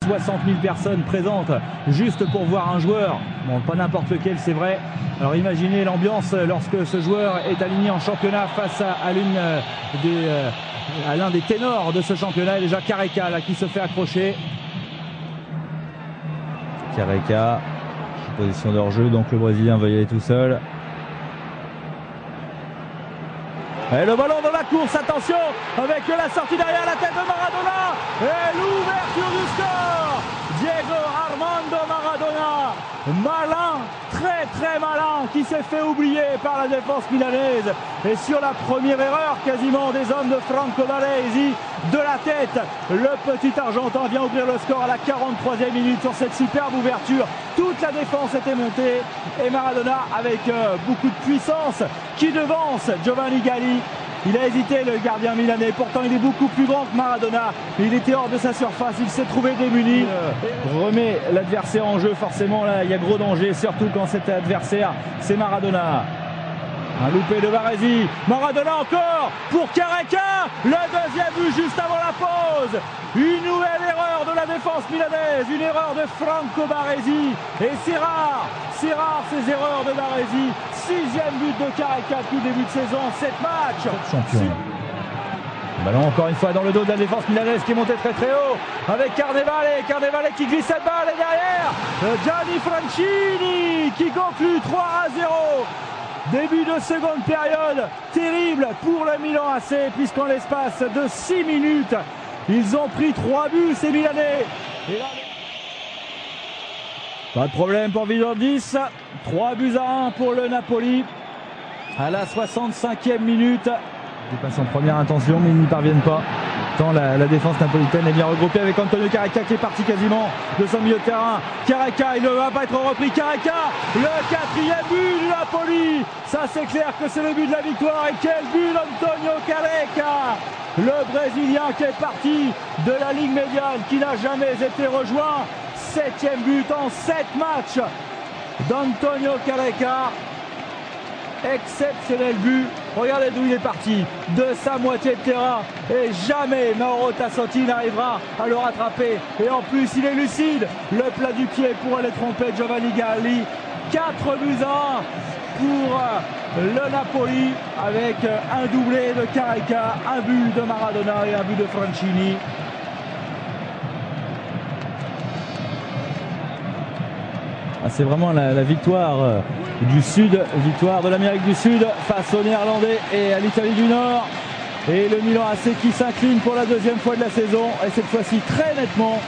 60 000 personnes présentes juste pour voir un joueur. Bon, pas n'importe lequel, c'est vrai. Alors imaginez l'ambiance lorsque ce joueur est aligné en championnat face à l'un des ténors de ce championnat. Et déjà Careca là, qui se fait accrocher. Careca, position de hors-jeu, donc le Brésilien va y aller tout seul. Et le ballon dans la course, attention, avec la sortie derrière la tête de Maradona et l'ouverture du score. Diego Armando Maradona, malin, très très malin, qui s'est fait oublier par la défense milanaise. Et sur la première erreur quasiment des hommes de Franco Baresi, de la tête, le petit Argentin vient ouvrir le score à la 43e minute sur cette superbe ouverture. Toute la défense était montée et Maradona avec beaucoup de puissance qui devance Giovanni Galli. Il a hésité, le gardien milanais, pourtant il est beaucoup plus grand que Maradona. Il était hors de sa surface, il s'est trouvé démuni. Remet l'adversaire en jeu, forcément là il y a gros danger, surtout quand cet adversaire c'est Maradona. Un loupé de Baresi, Maradona encore pour Careca, le deuxième but juste avant la pause. Une nouvelle erreur de la défense milanaise, une erreur de Franco Baresi. Et c'est rare ces erreurs de Baresi. 6e but de Careca depuis le début de saison, 7 matchs. Champion. Ballon encore une fois dans le dos de la défense milanaise qui est montée très très haut avec Carnevale qui glisse cette balle et derrière Gianni Francini qui conclut 3-0. Début de seconde période terrible pour le Milan AC puisqu'en l'espace de 6 minutes ils ont pris 3 buts ces Milanais. Et là... Pas de problème pour Vidordis, 3-1 pour le Napoli à la 65e minute. Ils passent en première intention mais ils n'y parviennent pas. Tant la défense napolitaine est bien regroupée avec Antonio Careca qui est parti quasiment de son milieu de terrain. Careca, il ne va pas être repris. Careca, le 4e but du Napoli. Ça c'est clair que c'est le but de la victoire. Et quel but d'Antonio Careca, le Brésilien qui est parti de la Ligue médiane, qui n'a jamais été rejoint. 7e but en 7 matchs d'Antonio Careca. Exceptionnel but, regardez d'où il est parti, de sa moitié de terrain et jamais Mauro Tassotti n'arrivera à le rattraper et en plus il est lucide, le plat du pied pour aller tromper Giovanni Galli. 4-1 pour le Napoli avec un doublé de Careca, un but de Maradona et un but de Francini. C'est vraiment la victoire du Sud, victoire de l'Amérique du Sud face aux Néerlandais et à l'Italie du Nord. Et le Milan AC qui s'incline pour la 2e fois de la saison et cette fois-ci très nettement